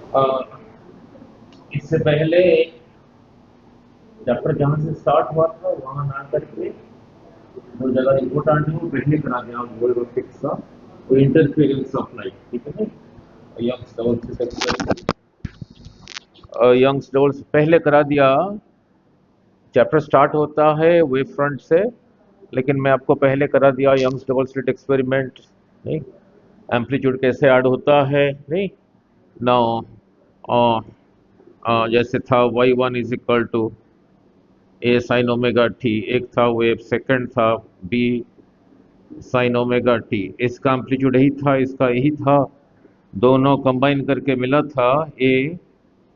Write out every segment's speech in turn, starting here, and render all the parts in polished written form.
अ, इससे पहले चैप्टर जहाँ से स्टार्ट हुआ था वहाँ ना करके जो जगह इम्पोर्टेंट है वो पहले करा दिया वो फिक्स का, वो इंटरफेरेंस ऑफ लाइट, ठीक है ना। यंग्स डबल यंग्स डबल पहले करा दिया। चैप्टर स्टार्ट होता है वेव फ्रंट से, लेकिन मैं आपको पहले करा दिया यंग्स डबल स्लिट एक्सपेरिमेंट, नहीं। एम्पलीट्यूड कैसे ऐड होता है, नहीं। नाउ जैसे था y1 is equal to A sine omega t, एक था वेव, सेकंड था बी साइन ओमेगा टी, इसका एम्पलीट्यूड यही था, इसका यही था, दोनों कंबाइन करके मिला था A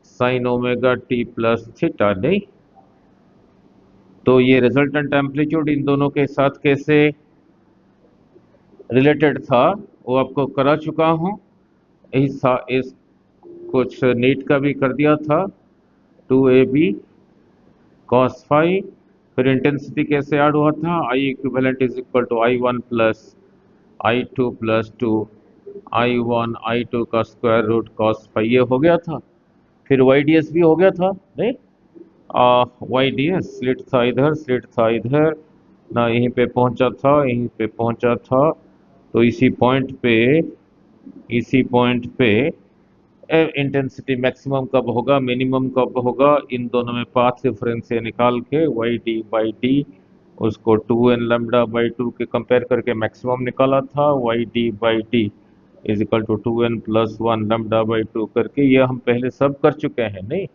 sine omega t plus theta, नहीं। तो ये रिजल्टेंट एम्पलीट्यूड इन दोनों के साथ कैसे रिलेटेड था वो आपको करा चुका हूं। इस कुछ नीट का भी कर दिया था, 2ab कॉस फाइव। फिर इंटेंसिटी कैसे ऐड हुआ था, I equivalent is equal to I1 plus I2 plus two I1 I2 का स्क्वायर रूट कॉस फाइव, ये हो गया था। फिर YDS भी हो गया था, नहीं। YDS स्लिट था इधर, स्लिट था इधर ना, यहीं पे पहुंचा था, यहीं पे पहुंचा था। तो इसी पॉइंट पे इंटेंसिटी मैक्सिमम कब होगा, मिनिमम कब होगा, इन दोनों में पाथ डिफरेंस से निकाल के वाई डी बाई डी, उसको 2n λ/2 के कंपेयर करके मैक्सिमम निकाला था, Y D by D is equal to 2n+1 λ/2 करके। ये हम पहले सब कर चुके हैं, नहीं।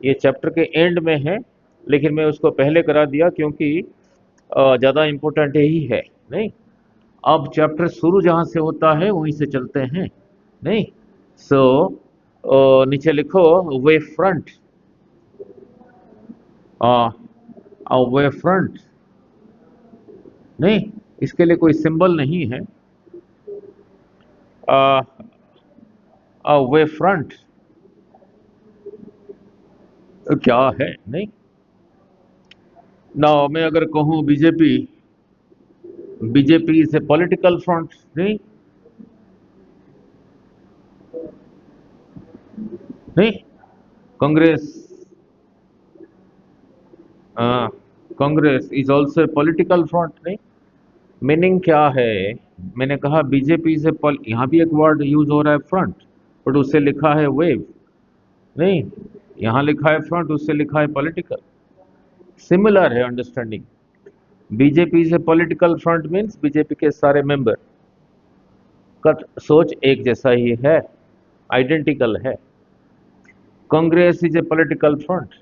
ये चैप्टर के एंड में है, लेकिन मैं उसको पहले करा दिया क्योंकि ज़्यादा इम्पोर्टेंट यही है, नहीं। अब चैप्टर शुरू जहां से होता है वहीं से चलते हैं, नहीं। सो नीचे लिखो वे फ्रंट, वे फ्रंट, नहीं, इसके लिए कोई सिंबल नहीं है। वे फ्रंट क्या है, नहीं। ना मैं अगर कहूं BJP, BJP is a political front, नहीं। नहीं, Congress, Congress is also a political front, नहीं। मीनिंग क्या है, मैंने कहा बीजेपी से यहाँ भी एक वर्ड यूज हो रहा है फ्रंट, बट उससे लिखा है वेव, नहीं। यहाँ लिखा है फ्रंट, उससे लिखा है पॉलिटिकल, सिमिलर है अंडरस्टैंडिंग। बीजेपी से पॉलिटिकल फ्रंट मीन्स बीजेपी के सारे मेंबर का सोच एक जैसा ही है, आइडेंटिकल है। Congress is a political front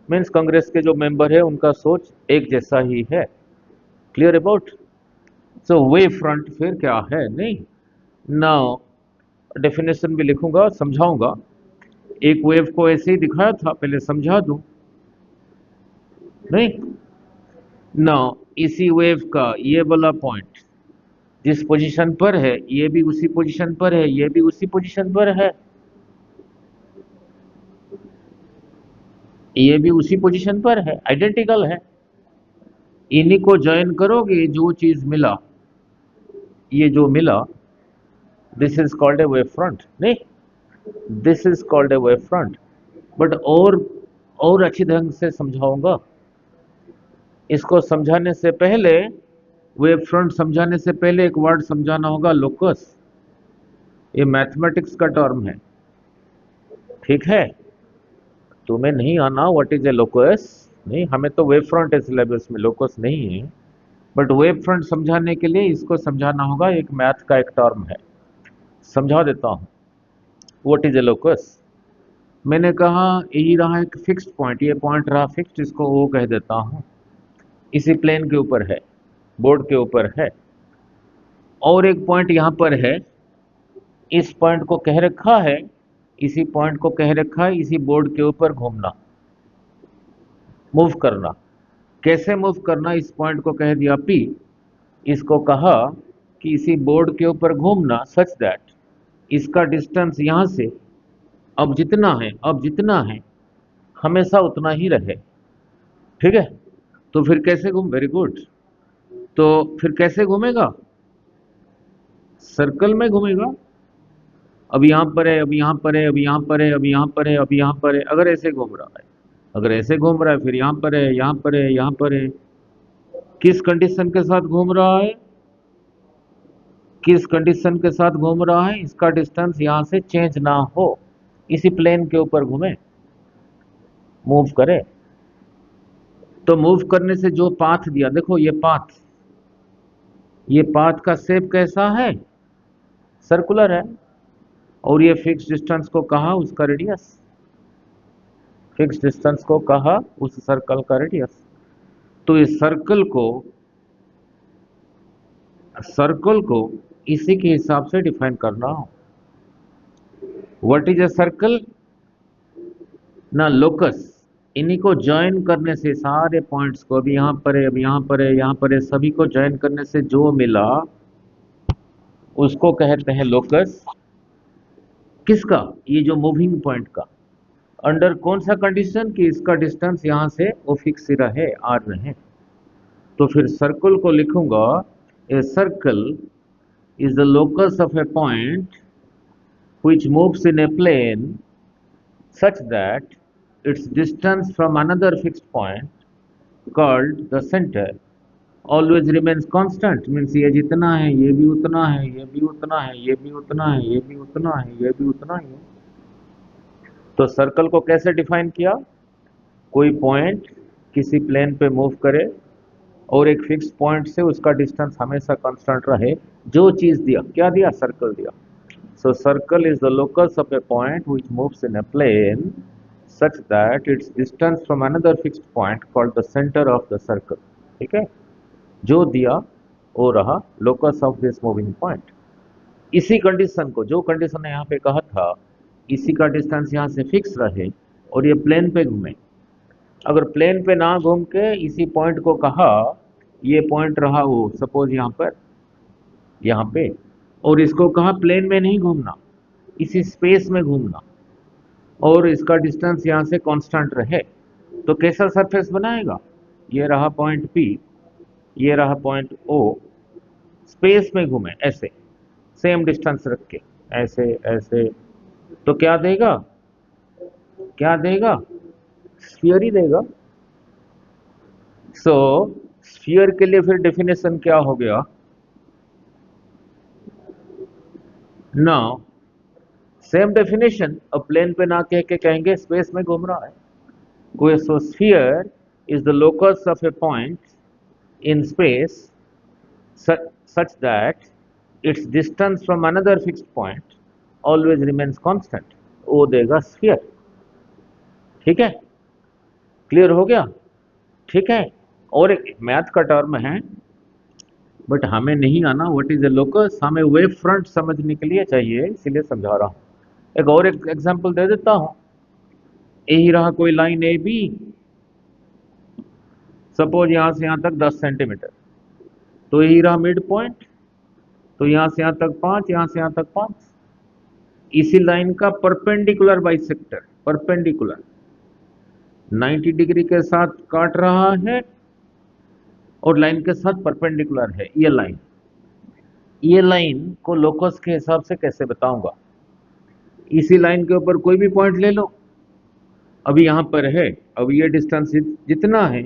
means Congress के जो मेंबर है उनका सोच एक जैसा ही है। Clear about. So way front फिर क्या है, नहीं। नाउ डेफिनेशन भी लिखूंगा, समझाऊंगा। एक वेव को ऐसे ही दिखाया था, पहले समझा दूं, नहीं। नाउ इसी वेव का ये वाला पॉइंट जिस पोजीशन पर है, ये भी उसी पोजीशन पर है, ये भी उसी पोजीशन पर है, ये भी उसी पोजीशन पर है, आइडेंटिकल है। इन्हीं को ज्वाइन करोगे जो चीज मिला, ये जो मिला, this is called a wave front, नहीं। This is called a wave front. But और अच्छी ढंग से समझाऊंगा। इसको समझाने से पहले, वेव फ्रंट समझाने से पहले एक वर्ड समझाना होगा, लोकस। ये मैथमेटिक्स का टर्म है, ठीक है। तुम्हें नहीं आना व्हाट इज ए लोकस, नहीं। हमें तो वेव फ्रंट है सिलेबस में, लोकस नहीं है। बट वेव फ्रंट समझाने के लिए इसको समझाना होगा, एक मैथ का एक टर्म है, समझा देता हूं। व्हाट इज ए लोकस, मैंने कहा यही रहा एक फिक्स्ड पॉइंट, ये पॉइंट रहा फिक्स्ड, इसको वो कह देता हूं। इसी प्लेन के ऊपर है, बोर्ड के ऊपर है। और एक पॉइंट यहां पर है, इस पॉइंट को कह रखा है, इसी पॉइंट को कह रखा है, इसी बोर्ड के ऊपर घूमना, मूव करना। कैसे मूव करना, इस पॉइंट को कह दिया P, इसको कहा कि इसी बोर्ड के ऊपर घूमना सच दैट इसका डिस्टेंस यहां से अब जितना है हमेशा उतना ही रहे, ठीक है। तो फिर कैसे घूम, वेरी गुड। तो फिर कैसे घूमेगा, सर्कल में घूमेगा। अब यहाँ पर है, अब यहाँ पर है, अब यहाँ पर है, अब यहाँ पर है, अब यहाँ पर है, अगर ऐसे घूम रहा है, अगर ऐसे घूम रहा है, फिर यहाँ पर है, यहाँ पर है, यहाँ पर है, किस कंडीशन के साथ घूम रहा है, किस कंडीशन के साथ घूम रहा है, इसका डिस्टेंस यहां से चेंज ना हो, इसी प्लेन के ऊपर घूमे, मूव करे। तो मूव करने से जो पाथ दिया, देखो ये पाथ का शेप कैसा है, सर्कुलर है, और ये फिक्स डिस्टेंस को कहा उसका रेडियस, फिक्स डिस्टेंस को कहा उस सर्कल का रेडियस। तो इस सर्कल को इसी के हिसाब से डिफाइन करना हो। व्हाट इज अ सर्कल ना, लोकस, इन्हीं को ज्वाइन करने से सारे पॉइंट्स को, अभी यहाँ पर है, अभी यहाँ पर है, यहाँ पर है, सभी को ज्वाइन करने से जो मिला उसको कहते हैं लोकस। किसका, ये जो मूविंग पॉइंट का, अंडर कौन सा कंडीशन कि इसका डिस्टेंस यहां से वो फिक्स ही रहे, आर रहे। तो फिर सर्कल को लिखूंगा, a circle is the locus of a point which moves in a plane such that its distance from another fixed point called the center always remains constant, means ये जितना है ये भी उतना है, ये भी उतना है, ये भी उतना है, ये भी उतना है, ये भी उतना ही है। तो सर्कल को कैसे डिफाइन किया, कोई पॉइंट किसी प्लेन पे मूव करे और एक फिक्स पॉइंट से उसका डिस्टेंस हमेशा कांस्टेंट रहे, जो चीज दिया, क्या दिया, सर्कल दिया। So circle is the locus of a point which moves in a plane such that its distance from another fixed point called the center of the circle। ठीक है, जो दिया वो रहा locus of this moving point। इसी condition को, जो condition ने यहाँ पे कहा था, इसी का डिस्टेंस यहाँ से फिक्स रहे और ये प्लेन पे घूमे। अगर प्लेन पे ना घूम के इसी पॉइंट को कहा, ये पॉइंट रहा वो सपोज यहाँ पर, यहाँ पे, और इसको कहा प्लेन में नहीं घूमना, इसी स्पेस में घूमना, और इसका डिस्टेंस यहाँ से कांस्टेंट रहे, तो कैसा सरफेस बनाएगा, ये रहा पॉइंट P, ये रहा पॉइंट O, स्पेस में घूमे ऐसे, सेम डिस्टेंस रख के, ऐसे ऐसे, तो क्या देगा, क्या देगा, स्फीयर ही देगा। सो स्फीयर के लिए फिर डेफिनेशन क्या हो गया, नाउ सेम डेफिनेशन, अब प्लेन पे ना कह के कहेंगे स्पेस में घूम रहा है कोई। So sphere is the locus of a point in space such that its distance from another fixed point always remains constant, वो देगा स्फीयर। ठीक है, क्लियर हो गया, ठीक है। और एक मैथ का टर्म है बट हमें नहीं आना, व्हाट इज ए लोकस, हमें वेव फ्रंट समझने के लिए चाहिए, इसीलिए समझा रहा हूं। एक और एक एग्जांपल दे देता हूं, यही रहा कोई लाइन ए बी, सपोज यहां से यहां तक 10 सेंटीमीटर, तो यही रहा मिड पॉइंट, तो यहां से यहां तक 5, यहां से यहां तक 5, इसी लाइन का परपेंडिकुलर बाइसेक्टर, परपेंडिकुलर 90 डिग्री के साथ काट रहा है और लाइन के साथ परपेंडिकुलर है ये लाइन। ये लाइन को लोकस के हिसाब से कैसे बताऊंगा, इसी लाइन के ऊपर कोई भी पॉइंट ले लो, अभी यहां पर है, अब ये डिस्टेंस जितना है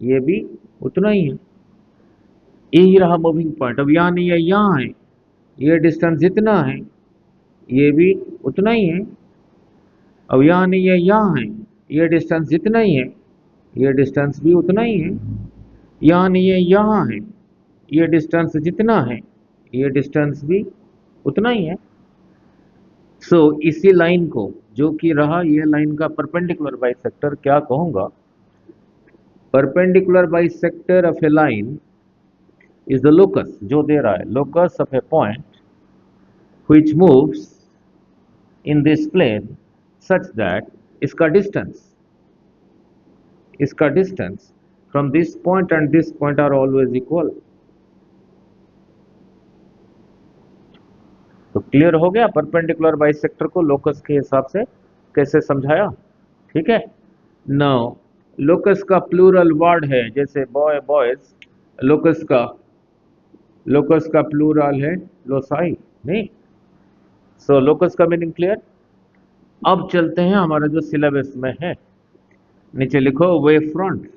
ये भी उतना ही है, यही रहा मूविंग पॉइंट, अब यहां नहीं है यहां है, ये डिस्टेंस जितना है ये भी उतना ही है, अब यहां नहीं है यहां है, ये डिस्टेंस जितना ही है ये डिस्टेंस भी उतना ही है, यहां नहीं है यहां है, ये डिस्टेंस जितना है ये डिस्टेंस भी उतना ही है। सो इसी लाइन को, जो कि रहा ये लाइन का परपेंडिकुलर बाइसेक्टर, क्या कहूंगा, perpendicular bisector of a line is the locus, जो दे रहा है locus of a point which moves in this plane such that इसका distance from this point and this point are always equal. तो clear हो गया, परपेंडिकुलर बाइसेक्टर को locus के हिसाब से कैसे समझाया। ठीक है, नाउ लोकस का प्लूरल वर्ड है, जैसे बॉय बॉयज, लोकस का प्लूरल है लोसाई, नहीं, सो लोकस का मीनिंग क्लियर। अब चलते हैं हमारा जो सिलेबस में है, नीचे लिखो वेव फ्रंट।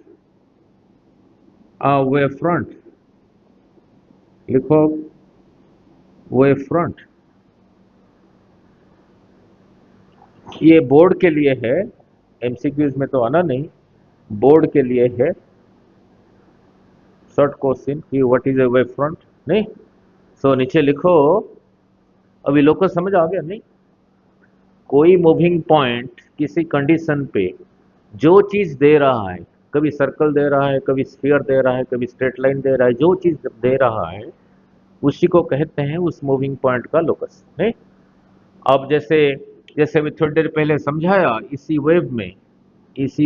वेव फ्रंट लिखो, वेव फ्रंट। ये बोर्ड के लिए है, एमसीक्यूज में तो आना नहीं, बोर्ड के लिए है शॉर्ट क्वेश्चन कि what is a wave front, नहीं। सो नीचे लिखो, अभी लोकस समझ आ गया नहीं? कोई मूविंग पॉइंट किसी कंडीशन पे जो चीज दे रहा है, कभी सर्कल दे रहा है, कभी स्फीयर दे रहा है, कभी स्ट्रेट लाइन दे रहा है, जो चीज दे रहा है उसी को कहते हैं उस मूविंग पॉइंट का लोकस, नहीं। अब जैसे जैसे मैं थोड़ी देर पहले समझाया, इसी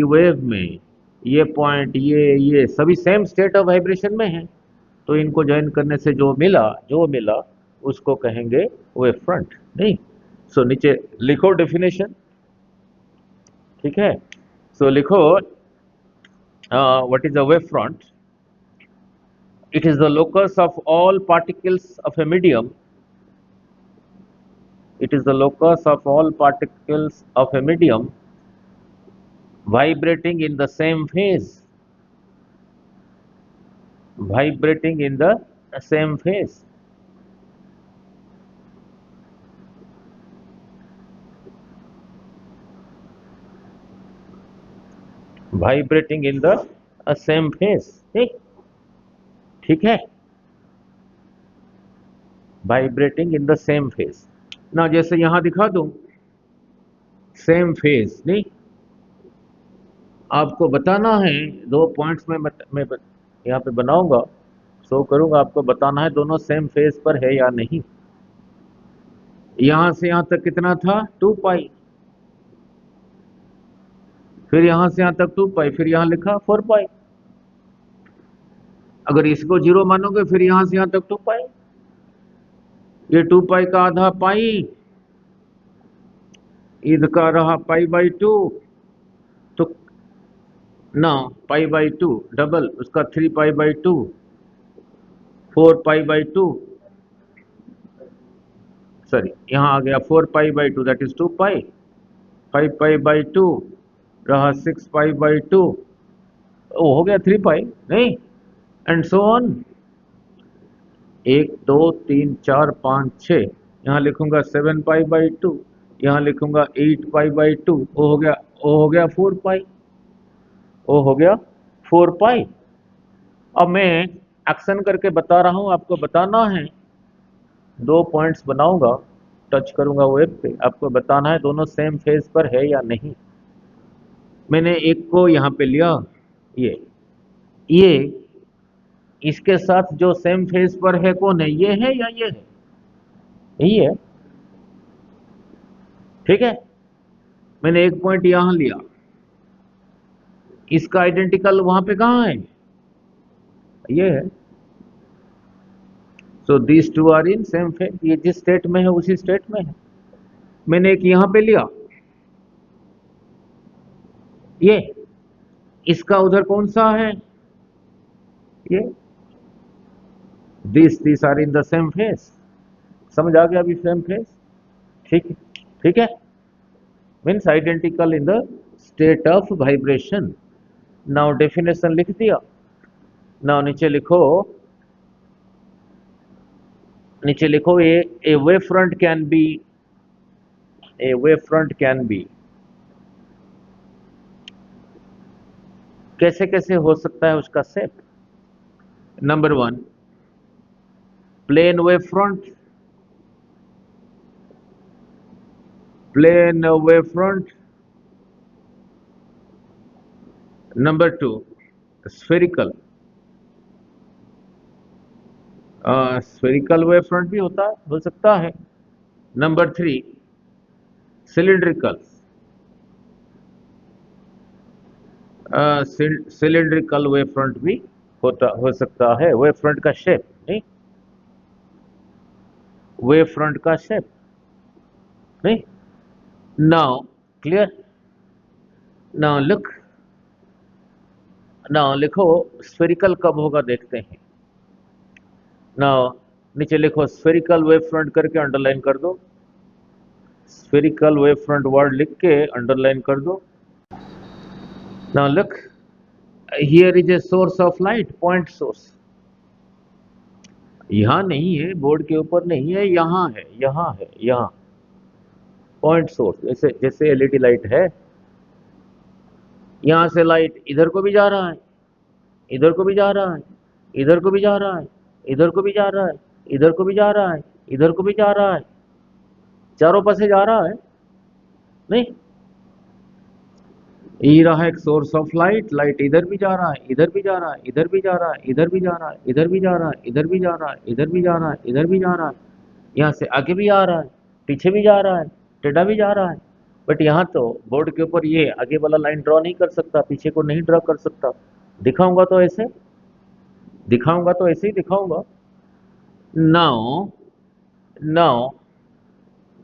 वेव में ये पॉइंट, ये सभी सेम स्टेट ऑफ वाइब्रेशन में है, तो इनको ज्वाइन करने से जो मिला उसको कहेंगे वेव फ्रंट, नहीं। सो नीचे लिखो डेफिनेशन, ठीक है। सो लिखो what is a wave front. It is the locus of all particles of a medium. It is the locus of all particles of a medium vibrating in the same phase. Vibrating in the same phase. Vibrating in the same phase. ठीक है, vibrating in the same phase ना, जैसे यहां दिखा दूं same phase, नहीं। आपको बताना है दो पॉइंट्स में मैं यहाँ पे बनाऊंगा, शो करूंगा, आपको बताना है दोनों सेम फेज पर है या नहीं। यहां से यहां तक कितना था, 2 पाई, फिर यहां से यहां तक 2 पाई, फिर यहां लिखा 4 पाई। अगर इसको 0 मानोगे फिर यहां से यहां तक 2 पाई, ये 2 पाई का आधा पाई, ईद का रहा पाई/2, तो ना पाई/2 डबल उसका 3 पाई/2, 4 पाई/2, सॉरी यहाँ आ गया 4 पाई/2, दैट इज 2 पाई, 5 पाई/2 रहा 6 पाई/2, वो हो गया 3 पाई, नहीं। एंड सो ऑन, 1 2 3 4 5 6, यहाँ लिखूंगा 7 पाई/2, यहाँ लिखूंगा 8 पाई/2, वो हो गया 4 पाई, वो हो गया 4 पाई। अब मैं एक्शन करके बता रहा हूं, आपको बताना है, दो पॉइंट्स बनाऊंगा, टच करूंगा वेब पे, आपको बताना है दोनों सेम फेज पर है या नहीं। मैंने एक को यहाँ पे लिया, ये इसके साथ जो सेम फेज पर है कौन है, ये है या ये है, यही है, ठीक है। मैंने एक पॉइंट यहां लिया, इसका आइडेंटिकल वहां पे कहां है, ये है। So this two are in same phase, ये जिस स्टेट में है उसी स्टेट में है। मैंने एक यहां पे लिया, ये इसका उधर कौन सा है, ये, this are in the same phase. समझ आ गया अभी सेम फेज, ठीक है, ठीक है। Means identical in the state of vibration. Now definition लिख दिया। नाउ नीचे लिखो a wave front can be, कैसे कैसे हो सकता है उसका shape. Number 1, plane wave front, plane wave front. Number 2, spherical, spherical wave front भी हो सकता है। Number 3, cylindrical, cylindrical wave front भी हो सकता है। वेव फ्रंट का शेप, नहीं, वेव फ्रंट का शेप, नहीं। Now clear. नाउ लिखो स्फेरिकल कब होगा देखते हैं। नाउ नीचे लिखो स्फेरिकल वेव फ्रंट करके अंडरलाइन कर दो। स्फेरिकल वेव फ्रंट वर्ड लिख के अंडरलाइन कर दो। Now look, here is a source of light, point source. यहां नहीं है, बोर्ड के ऊपर नहीं है, यहां है, यहां है, यहां पॉइंट सोर्स। जैसे जैसे एलईडी लाइट है, यहां से लाइट इधर को भी जा रहा है, इधर को भी जा रहा है, इधर को भी जा रहा है, इधर को भी जा रहा है, इधर को भी जा रहा है, इधर को भी जा रहा है, चारों पास से जा रहा है। नहीं, ये रहा एक सोर्स ऑफ लाइट, लाइट इधर भी जा रहा है, इधर भी जा रहा है, इधर भी जा रहा है, इधर भी जा रहा है, इधर भी जा रहा है, इधर भी जा रहा है, इधर भी जा रहा है, इधर भी जा रहा है, यहाँ से आगे भी आ रहा है, पीछे भी जा रहा है, टेढ़ा भी जा रहा है। बट यहाँ तो बोर्ड के ऊपर ये आगे वाला लाइन ड्रॉ नहीं कर सकता, पीछे को नहीं ड्रॉ कर सकता। दिखाऊंगा तो ऐसे, दिखाऊंगा तो ऐसे ही दिखाऊंगा। नाउ नाउ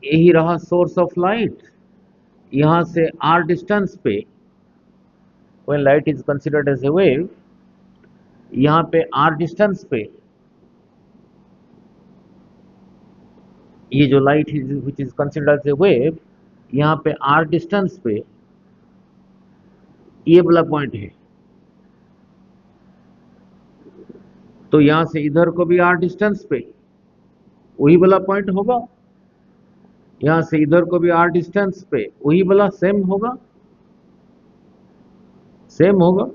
यही रहा सोर्स ऑफ लाइट, यहां से आर डिस्टेंस पे, when light is considered as a wave, यहां पे आर डिस्टेंस पे ये जो light which is considered as a wave, यहां पे आर डिस्टेंस पे ये वाला पॉइंट है, तो यहां से इधर को भी आर डिस्टेंस पे वही वाला पॉइंट होगा, यहां से इधर को भी आर डिस्टेंस पे वही वाला सेम होगा, सेम होगा।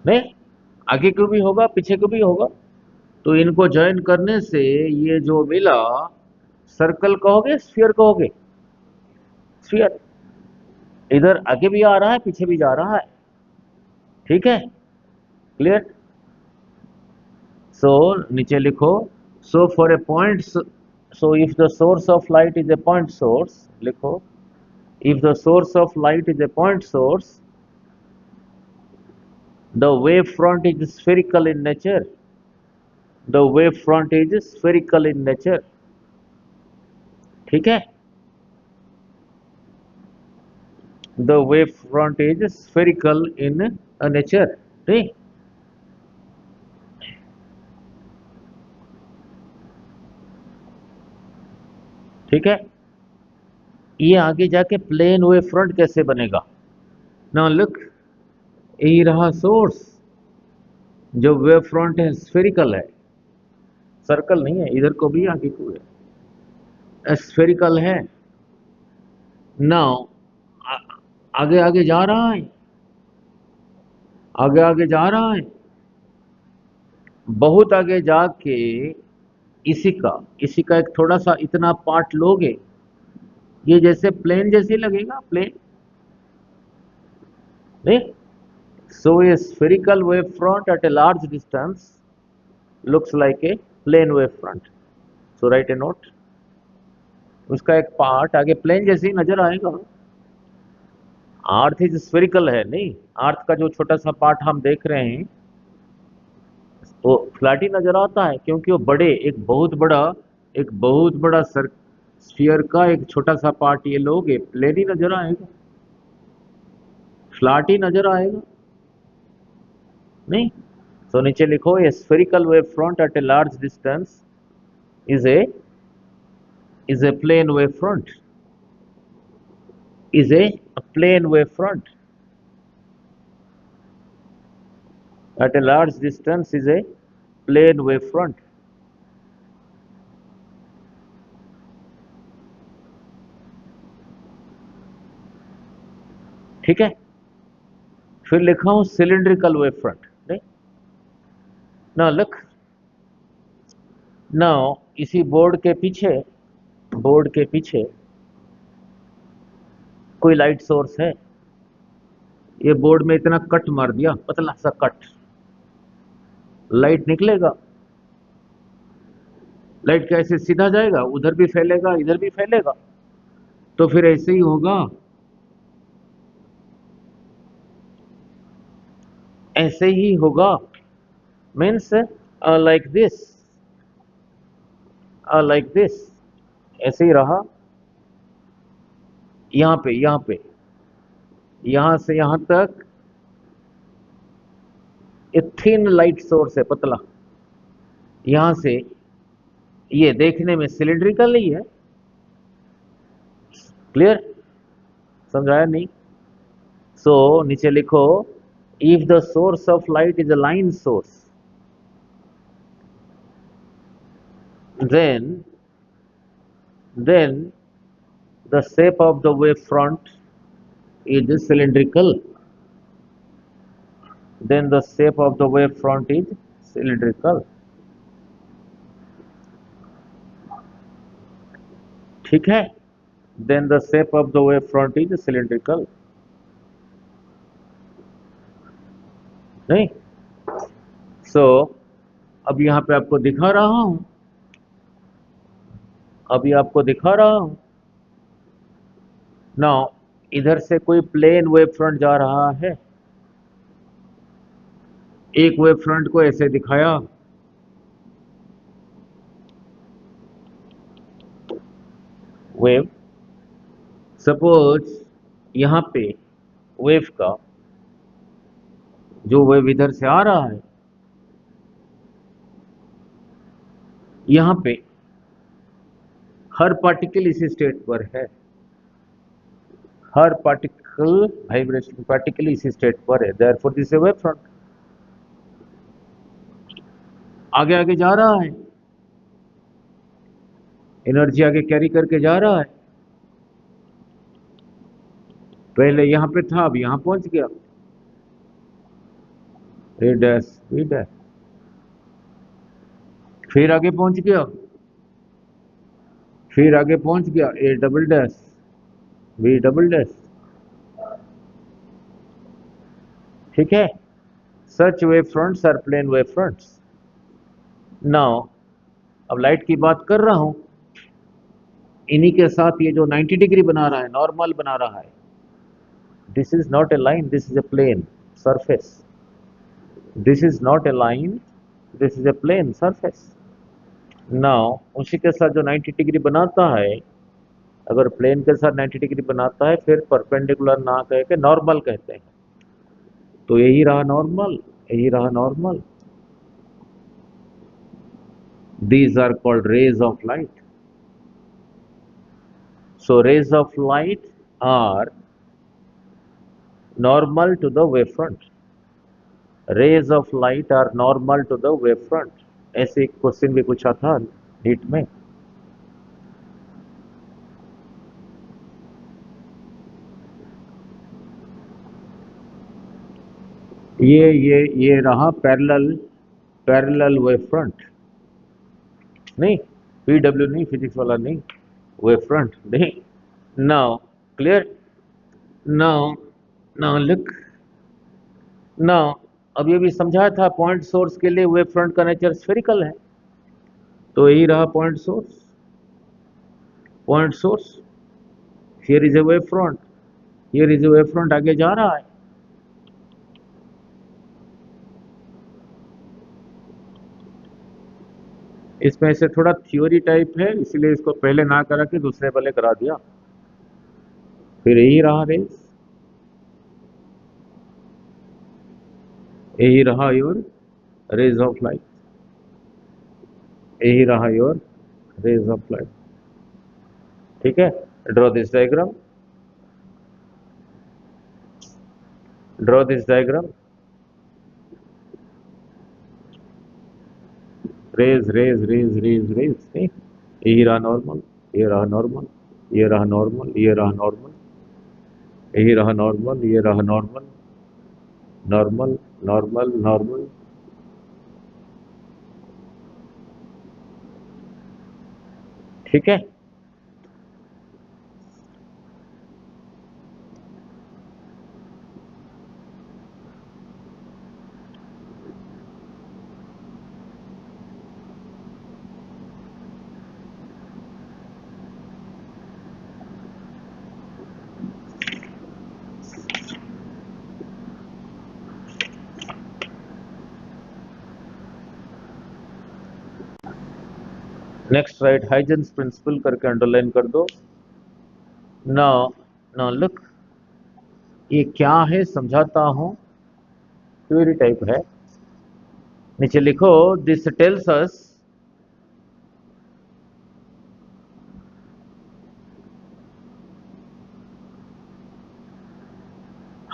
नहीं, आगे को भी होगा, पीछे को भी होगा। तो इनको ज्वाइन करने से ये जो मिला, सर्कल कहोगे स्फीयर कहोगे? स्फीयर। इधर आगे भी आ रहा है, पीछे भी जा रहा है, ठीक है, क्लियर। सो नीचे लिखो, so for a point, so if the source of light is a point source, लिखो, if the source of light is a point source, the wave front is spherical in nature, the wave front is spherical in nature, ठीक है, the wave front is spherical in nature, ठीक। ठीक है, ये आगे जाके plane wave front कैसे बनेगा? नाउ लुक, यही रहा सोर्स, जो वेव फ्रंट है स्फेरिकल है, सर्कल नहीं है, इधर को भी आगे को है, स्फेरिकल है। नाउ आगे आगे जा रहा है, आगे आगे जा रहा है, बहुत आगे जाके इसी का एक थोड़ा सा इतना पार्ट लोगे, ये जैसे प्लेन जैसे लगेगा, प्लेन नहीं। So a spherical wave front at a large distance looks like a plane wave front. So write a note. उसका एक पार्ट आगे प्लेन जैसे ही नजर आएगा। अर्थ इज स्फेरिकल है, नहीं, अर्थ का जो छोटा सा पार्ट हम देख रहे हैं वो फ्लैट ही नजर आता है, क्योंकि वो बड़े एक बहुत बड़ा स्फीयर का एक छोटा सा पार्ट ये लोगे, प्लेन ही नजर आएगा, फ्लैट ही नजर आएगा, नहीं। तो नीचे लिखो, a spherical wave front at a large distance is a plane wave front, is a plane wave front at a large distance is a plane wave front, ठीक है। फिर लिखा हूं सिलिंड्रिकल वेव फ्रंट, नहीं। नाउ लुक, नाउ इसी board के पीछे कोई लाइट सोर्स है, ये बोर्ड में इतना कट मार दिया, पतला सा कट, लाइट निकलेगा, लाइट कैसे सीधा जाएगा, उधर भी फैलेगा, इधर भी फैलेगा, तो फिर ऐसे ही होगा, ऐसे ही होगा, मीन्स लाइक दिस, ऐसे ही रहा, यहां से यहां तक एक थिन लाइट सोर्स है, पतला, यहां से ये देखने में सिलिंड्रिकल ही है, क्लियर? समझाया नहीं? सो नीचे लिखो, if the source of light is a line source, then then the shape of the wave front is cylindrical. Then the shape of the wave front is cylindrical. ठीक है? Then the shape of the wave front is cylindrical. नहीं? So अब यहाँ पे आपको दिखा रहा हूं, अभी आपको दिखा रहा हूं। नाउ इधर से कोई प्लेन वेव फ्रंट जा रहा है, एक वेव फ्रंट को ऐसे दिखाया, वेव, सपोज यहां पे वेव का जो वेव इधर से आ रहा है, यहां पे हर पार्टिकल इसी स्टेट पर है, हर पार्टिकल वाइब्रेशन पार्टिकल इसी स्टेट पर है, therefore this is a wave front. आगे आगे जा रहा है, एनर्जी आगे कैरी करके जा रहा है, पहले यहां पे था, अब यहां पहुंच गया, ए डैश बी डैश, फिर आगे पहुंच गया, फिर आगे पहुंच गया, A double dash B double dash. ठीक है? Such wave fronts are plane wave fronts. Now अब लाइट की बात कर रहा हूं, इन्हीं के साथ ये जो 90 डिग्री बना रहा है, नॉर्मल बना रहा है, this is not a line, this is a plane surface. This is not a line, this is a plane surface. Now उसी के साथ जो 90 डिग्री बनाता है, अगर प्लेन के साथ 90 डिग्री बनाता है, फिर परपेंडिकुलर ना कह के नॉर्मल कहते हैं, तो यही रहा नॉर्मल, यही रहा normal. These are called rays of light. So rays of light are normal to the wavefront. Rays of light are normal to the wavefront. ऐसे एक क्वेश्चन भी पूछा था नीट में। ये रहा पैरेलल वेवफ्रंट, नहीं पीडब्ल्यू नहीं, फिजिक्स वाला नहीं, वेवफ्रंट नहीं। Now clear? Now now look, now अब ये भी समझाया था, पॉइंट सोर्स के लिए वेव फ्रंट का नेचर स्फेरिकल है, तो यही रहा point source. Point source, here is a wave front, here is a wave front, आगे जा रहा है। इसमें से थोड़ा थ्योरी टाइप है, इसलिए इसको पहले ना करा के दूसरे वाले करा दिया। फिर यही रहा रेस, यही रहा योर रेज ऑफ लाइट, यही रहा योर रेज ऑफ लाइट। ठीक है? Draw this diagram, draw this diagram. Rays rays rays rays rays, नहीं यही रहा नॉर्मल, ये रहा नॉर्मल, ये रहा नॉर्मल, ये रहा नॉर्मल, यही रहा नॉर्मल, ये रहा नॉर्मल, नॉर्मल नॉर्मल नॉर्मल। ठीक है? नेक्स्ट राइट हाइजेंस प्रिंसिपल करके अंडरलाइन कर दो। नाउ नाउ लुक, ये क्या है समझाता हूं, थ्योरी टाइप है। नीचे लिखो, this tells us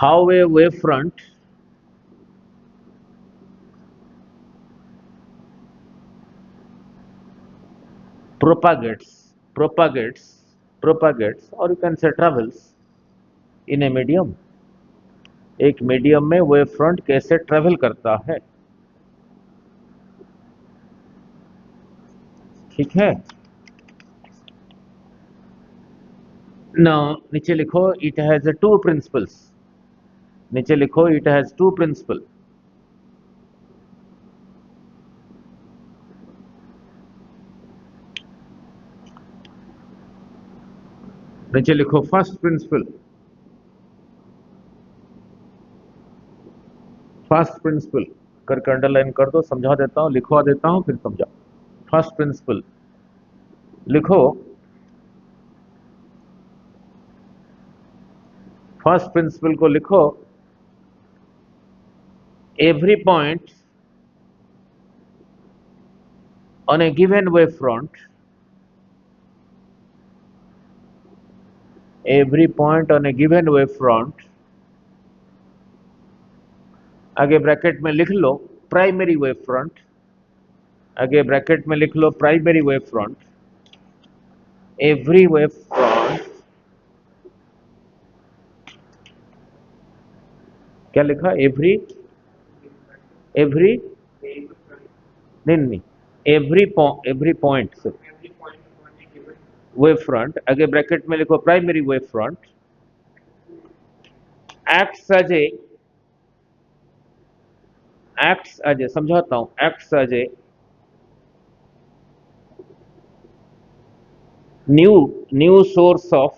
how a wave front propagates or you can say travels in a medium. एक मीडियम में वेव फ्रंट कैसे ट्रेवल करता है, ठीक है ना। नीचे लिखो इट हैज टू प्रिंसिपल्स, नीचे लिखो इट हैज टू प्रिंसिपल। नीचे लिखो फर्स्ट प्रिंसिपल, फर्स्ट प्रिंसिपल करके अंडरलाइन कर दो, समझा देता हूं, लिखवा देता हूं फिर समझा। फर्स्ट प्रिंसिपल लिखो, फर्स्ट प्रिंसिपल को लिखो, every point on a given wave front, every point on a given wave front, आगे ब्रैकेट में लिख लो प्राइमरी वेव फ्रंट, आगे ब्रैकेट में लिख लो primary wave front, every wave front, क्या लिखा एवरी, एवरी नहीं एवरी पॉइंट वेव फ्रंट, आगे ब्रैकेट में लिखो primary wave front, acts as a समझाता हूं, acts as a new source of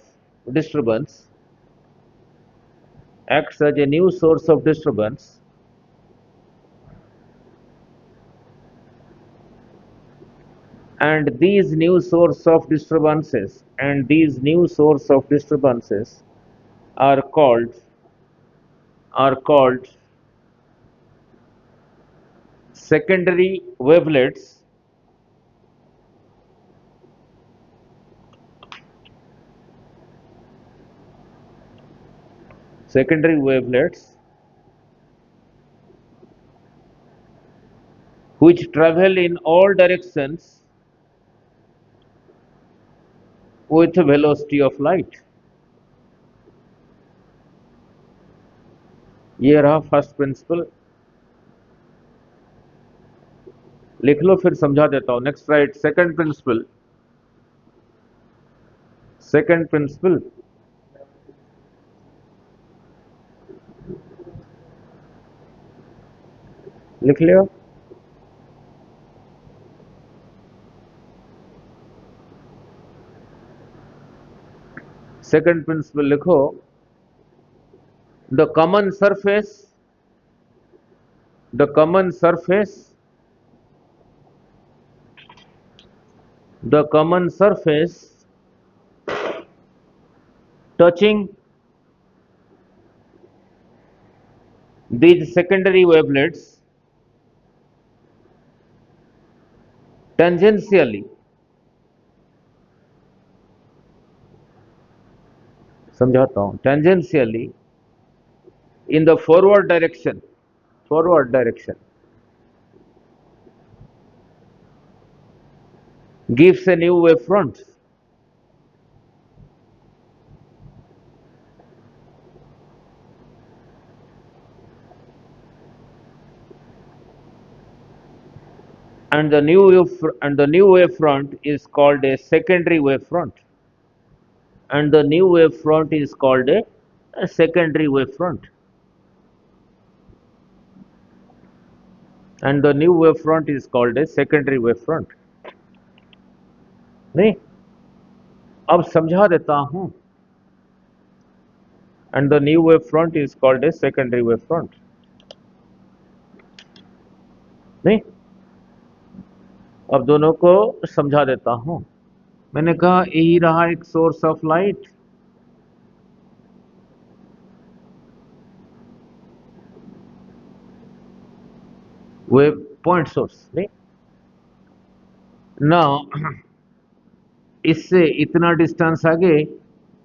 disturbance, acts as a new source of disturbance and these new source of disturbances are called secondary wavelets, which travel in all directions with velocity of light। ये रहा first principle, लिख लो फिर समझा देता हूं। Next write second principle, second principle लिख लिया, second principle लिखो, the common surface touching these secondary wavelets tangentially, समझाता हूं, tangentially in the forward direction gives a new wave front, and the new wave front is called a secondary wave front, and the new wave front is called a secondary wave front, and the new wave front is called a secondary wave front। नहीं, अब समझा देता हूं, and the new wave front is called a secondary wave front। नहीं, अब दोनों को समझा देता हूं। मैंने कहा यही रहा एक source of light, wave point source, नहीं ना, इससे इतना डिस्टेंस आगे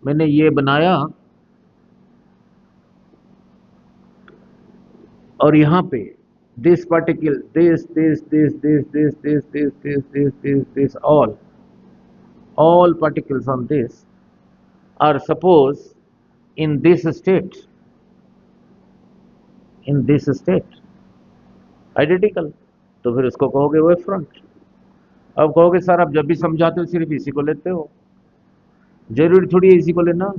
मैंने ये बनाया और यहाँ पे this particle, this, all particles on this are suppose in this state, identical, तो फिर उसको कहोगे वेव फ्रंट। अब कहोगे सर आप जब भी समझाते हो सिर्फ इसी को लेते हो, जरूरी थोड़ी है इसी को लेना।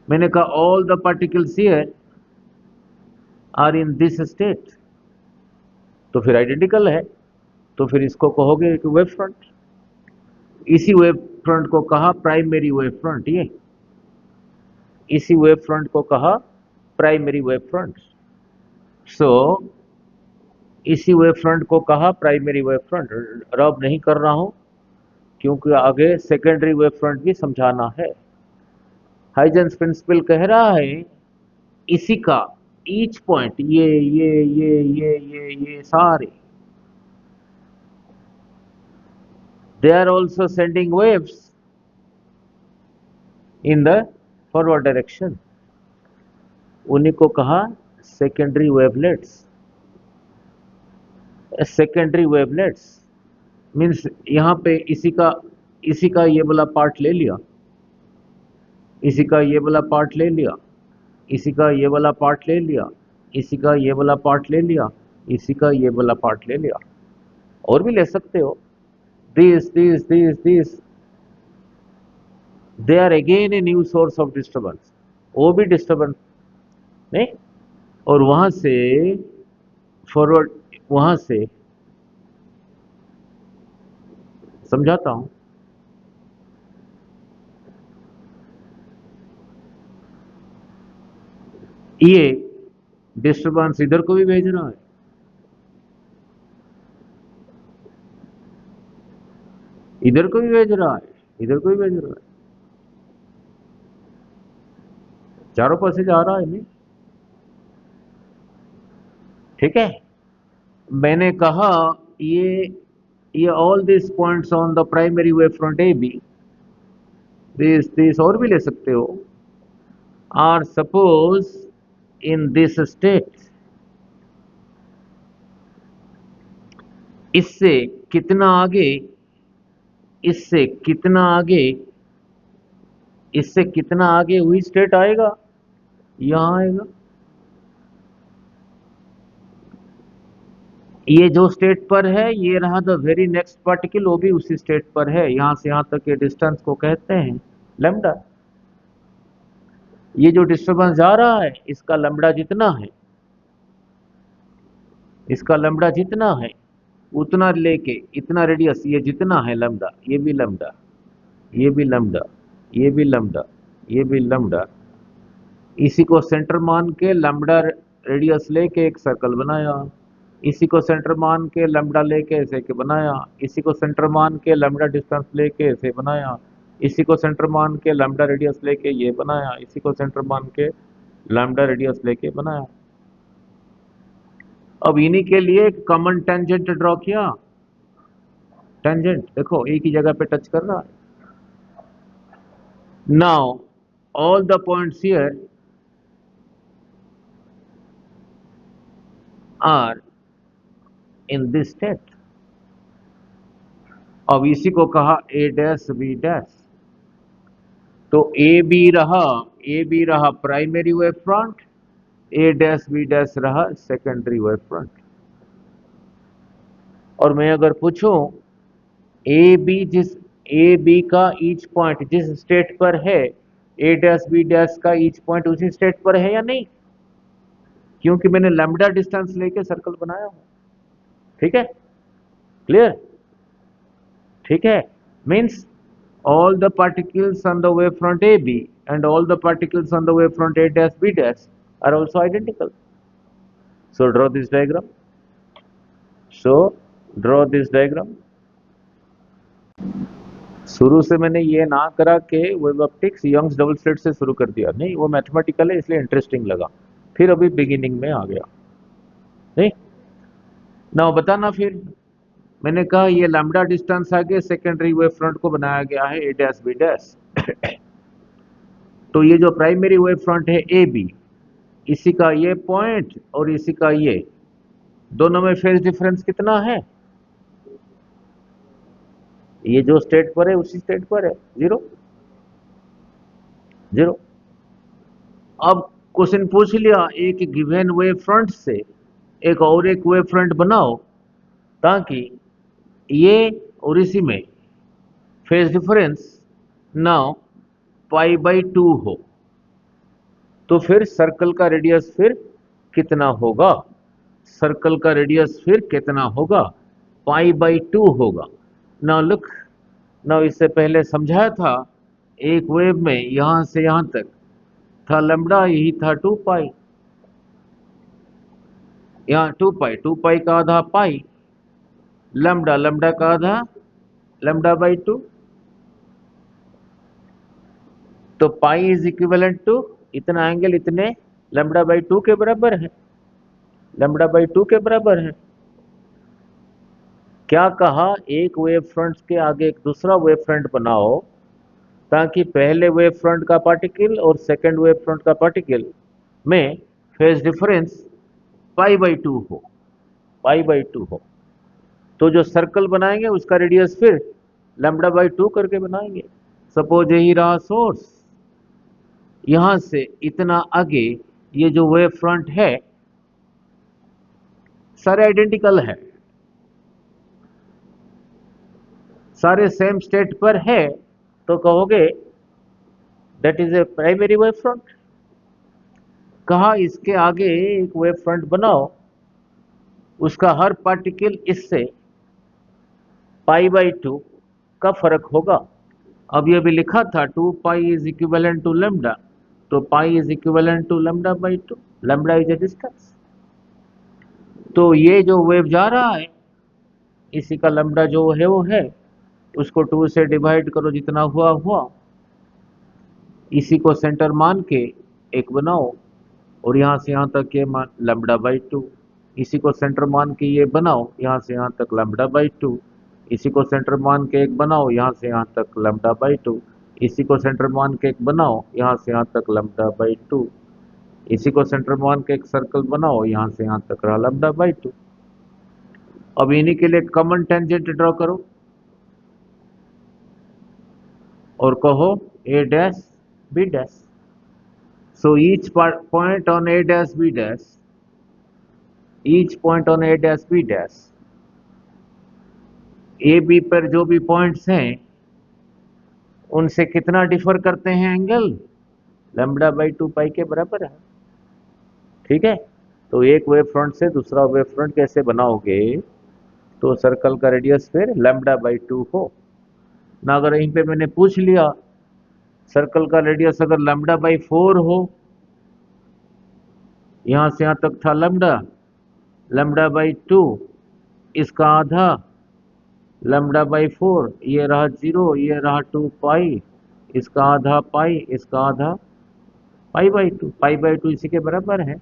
मैंने कहा all the particles here are in this state, तो फिर आइडेंटिकल है, तो फिर इसको कहोगे कि वेव फ्रंट। इसी वेव फ्रंट को कहा प्राइमरी वेव फ्रंट, ये इसी वेव फ्रंट को कहा प्राइमरी वेव फ्रंट। सो इसी वेव फ्रंट को कहा प्राइमरी वेव फ्रंट। रब नहीं कर रहा हूं क्योंकि आगे सेकेंडरी वेव फ्रंट भी समझाना है। हाइजेंस प्रिंसिपल कह रहा है इसी का ईच पॉइंट, ये सारे they are also sending waves in the forward direction, उन्हीं को कहा secondary wavelets. Secondary wavelets means यहां पे इसी का ये वाला पार्ट ले लिया, इसी का ये वाला पार्ट ले लिया, इसी का ये वाला पार्ट ले लिया, इसी का ये वाला पार्ट ले लिया, इसी का ये वाला पार्ट ले लिया, और भी ले सकते हो। This they are again a new source of disturbance, वो भी डिस्टर्बेंस नहीं। और वहां से फॉरवर्ड, वहां से समझाता हूं, ये डिस्टर्बेंस इधर को भी भेज रहा है, इधर को भी भेज रहा है, इधर को भी भेज रहा है, चारों पास से जा रहा है नहीं। ठीक है, मैंने कहा ये all this points on the primary wave front A B, this और भी ले सकते हो, are suppose in this state. इससे कितना आगे, इससे कितना आगे, इससे कितना आगे हुई स्टेट आएगा, यहां आएगा। ये जो स्टेट पर है ये रहा द वेरी नेक्स्ट पार्टिकल, वो भी उसी स्टेट पर है, यहां से यहां तक के डिस्टेंस को कहते हैं लैम्डा। ये जो डिस्टर्बेंस जा रहा है इसका लैम्डा जितना है, इसका लैम्डा जितना है उतना लेके इतना रेडियस, ये जितना है लैम्डा, ये भी लैम्डा, ये भी लैम्डा, ये भी लैम्डा, ये भी लैम्डा, इसी को सेंटर मान के लैम्डा रेडियस लेके एक सर्कल बनाया, इसी को सेंटर मान के लैम्डा लेके ऐसे के बनाया, इसी को सेंटर मान के लैम्डा डिस्टेंस लेके ऐसे बनाया, इसी को सेंटर मान के लैम्डा रेडियस लेके ये बनाया, इसी को सेंटर मान के लैम्डा रेडियस लेके बनाया। अब इन्हीं के लिए एक कॉमन टेंजेंट ड्रॉ किया। टेंजेंट देखो एक ही जगह पे टच कर रहा है। Now all the points here are in this state. अब इसी को कहा ए डैश बी डैश, तो ए बी रहा primary wave front, A dash B dash रहा सेकेंडरी वेव फ्रंट। और मैं अगर पूछूं ए बी का ईच पॉइंट जिस स्टेट पर है, ए डैश बी डैश का ईच पॉइंट उसी स्टेट पर है या नहीं, क्योंकि मैंने लैम्डा डिस्टेंस लेके सर्कल बनाया हूं। ठीक है, क्लियर? ठीक है, means all the particles on the wavefront AB and all the particles on the wavefront A dash B dash are also identical. So draw this diagram. So draw this diagram. शुरू से मैंने ये ना करा के wave optics Young's double slit से शुरू कर दिया, नहीं वो मैथमेटिकल है इसलिए इंटरेस्टिंग लगा, फिर अभी बिगिनिंग में आ गया। नहीं ना बताना, फिर मैंने कहा ये लैम्डा डिस्टेंस आगे सेकेंडरी वेव फ्रंट को बनाया गया है ए डैश बी डैश। तो ये जो प्राइमरी वेव फ्रंट है ए बी, इसी का ये पॉइंट और इसी का ये, दोनों में फेज डिफरेंस कितना है? ये जो स्टेट पर है उसी स्टेट पर है, 0 0। अब क्वेश्चन पूछ लिया एक गिवन वेव फ्रंट से एक और एक वेव फ्रंट बनाओ ताकि ये और इसी में फेज डिफरेंस नाउ π/2 हो, तो फिर सर्कल का रेडियस फिर कितना होगा? सर्कल का रेडियस फिर कितना होगा? π/2 होगा। नाउ लुक, नाउ इससे पहले समझाया था एक वेव में यहां से यहां तक था लैम्ब्डा, यही था 2π, यहाँ 2π का आधा पाई, लैम्ब्डा लैम्ब्डा का आधा λ/2, तो पाई इज इक्विवेलेंट टू इतना एंगल इतने λ/2 के बराबर है, λ/2 के बराबर है। क्या कहा? एक वेव फ्रंट के आगे एक दूसरा वेव फ्रंट बनाओ ताकि पहले वेव फ्रंट का पार्टिकल और सेकंड वेव फ्रंट का पार्टिकल में फेज डिफरेंस π/2 हो, π/2 हो। तो जो सर्कल बनाएंगे उसका रेडियस फिर λ/2 करके बनाएंगे। सपोज यही रहा सोर्स, यहां से इतना आगे ये जो वेव फ्रंट है सारे आइडेंटिकल है, सारे सेम स्टेट पर है, तो कहोगे that is a primary wave front. कहा इसके आगे एक वेव फ्रंट बनाओ, उसका हर पार्टिकल इससे π/2 का फर्क होगा। अब ये भी लिखा था 2π इज इक्विवेलेंट टू लैम्ब्डा, तो π is equivalent to λ/2, lambda is a distance. तो ये जो वेव जा रहा है इसी का लैम्ब्डा जो है वो है, उसको 2 से डिवाइड करो, जितना हुआ हुआ, इसी को सेंटर मान के एक बनाओ और यहां से यहां तक ये मान λ/2, इसी को सेंटर मान के ये बनाओ, यहां से यहां तक λ/2, इसी को सेंटर मान के एक बनाओ, यहां से यहां तक λ/2, इसी को सेंटर मान के एक बनाओ, यहां से यहां तक λ/2, इसी को सेंटर मान के एक सर्कल बनाओ, यहां से यहां तक रहा λ/2। अब इन्हीं के लिए कॉमन टेंजेंट ड्रॉ करो और कहो a dash b dash. So each point on a dash b dash, each point on a dash b dash, A B पर जो भी पॉइंट्स हैं उनसे कितना डिफर करते हैं एंगल? λ/2 पाई के बराबर है। ठीक है, तो एक वेव फ्रंट से दूसरा वेव फ्रंट कैसे बनाओगे तो सर्कल का रेडियस फिर λ/2 हो ना। अगर यहीं पे मैंने पूछ लिया सर्कल का रेडियस अगर λ/4 हो, यहां से यहां तक था λ/2, इसका आधा λ/4, ये रहा 0, ये रहा 2π, इसका आधा पाई, इसका आधा π/2, π/2 इसी के बराबर है।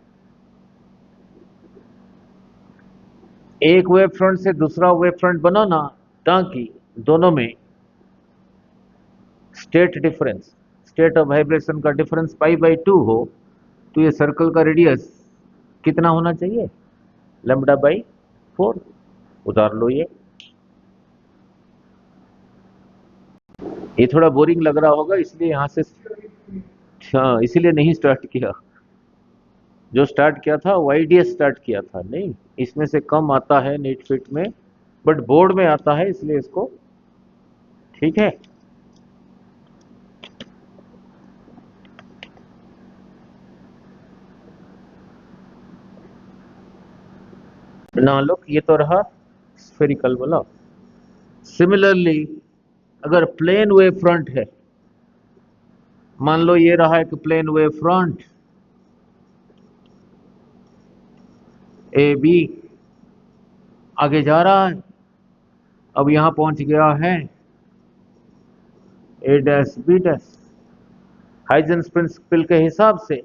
एक वेव फ्रंट से दूसरा वेव फ्रंट बनाना ताकि दोनों में state difference, state of vibration का डिफरेंस π/2 हो, तो ये सर्कल का रेडियस कितना होना चाहिए? λ/4। उतार लो ये थोड़ा बोरिंग लग रहा होगा इसलिए यहां से, हाँ इसीलिए नहीं स्टार्ट किया। जो स्टार्ट किया था वाईडीएस स्टार्ट किया था, नहीं इसमें से कम आता है नीट फिट में, बट बोर्ड में आता है इसलिए इसको, ठीक है। ना लुक, ये तो रहा स्फेरिकल वाला। सिमिलरली अगर प्लेन वेव फ्रंट है, मान लो ये रहा एक plane wave front A B, आगे जा रहा है, अब यहां पहुंच गया है A dash B dash. Huygens principle के हिसाब से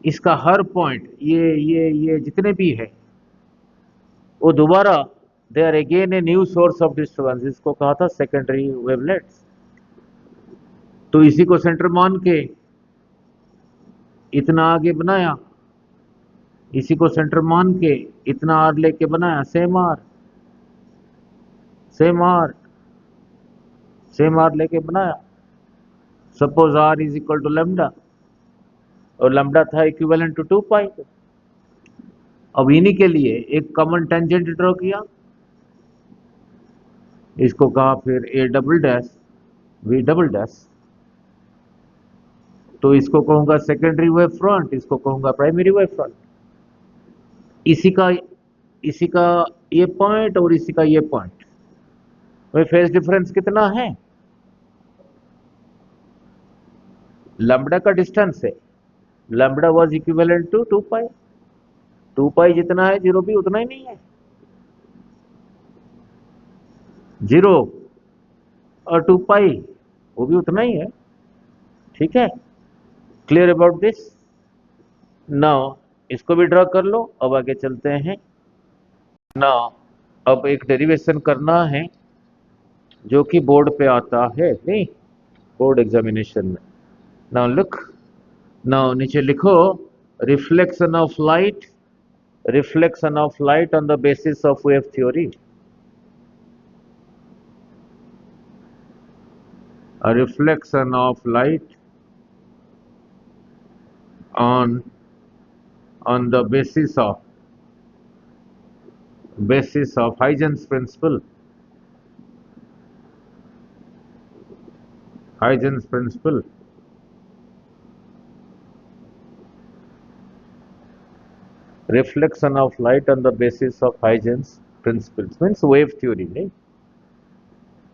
इसका हर पॉइंट ये जितने भी है वो दोबारा they are again a new source of disturbance, इसको कहा था सेकेंडरी वेवलेट्स। तो इसी को सेंटर मान के इतना आगे बनाया, इसी को सेंटर मान के इतना आर लेके बनाया, same R same R same R लेके बनाया। Suppose R is equal to lambda, और लेमडा था इक्विवेलेंट टू 2 पाई। अब इन्हीं के लिए एक कॉमन टेंजेंट ड्रॉ किया, इसको कहा फिर A double dash V double dash. तो इसको कहूंगा सेकेंडरी वेव फ्रंट, इसको कहूंगा प्राइमरी वेव फ्रंट। इसी का ये पॉइंट और इसी का ये पॉइंट में फेज डिफरेंस कितना है? लैम्ब्डा का डिस्टेंस है, लैम्ब्डा वाज इक्विवेलेंट टू 2 पाई। 2 पाई जितना है जीरो भी उतना ही नहीं है, जीरो और 2 पाई वो भी उतना ही है। ठीक है, क्लियर अबाउट दिस? नाउ इसको भी ड्रॉ कर लो। अब आगे चलते हैं। नाउ अब एक डेरिवेशन करना है जो कि बोर्ड पे आता है, नहीं बोर्ड एग्जामिनेशन में। नाउ लुक, नाउ नीचे लिखो reflection of light, reflection of light on the basis of wave theory. A reflection of light on the basis of Huygens principle. Huygens principle. Reflection of light on the basis of Huygens principles means wave theory, नहीं?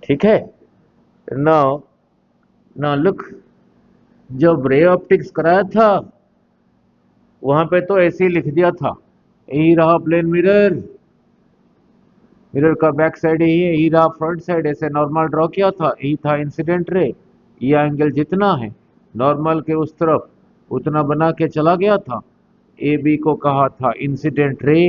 ठीक है? Now look, जब ray optics कराया था वहां पे तो ऐसे ही लिख दिया था, यही रहा प्लेन मिरर, मिरर का बैक साइड यही रहा फ्रंट साइड, ऐसे नॉर्मल ड्रॉ किया था, यही था इंसिडेंट रे। ये एंगल जितना है नॉर्मल के उस तरफ उतना बना के चला गया था। ए बी को कहा था इंसिडेंट रे,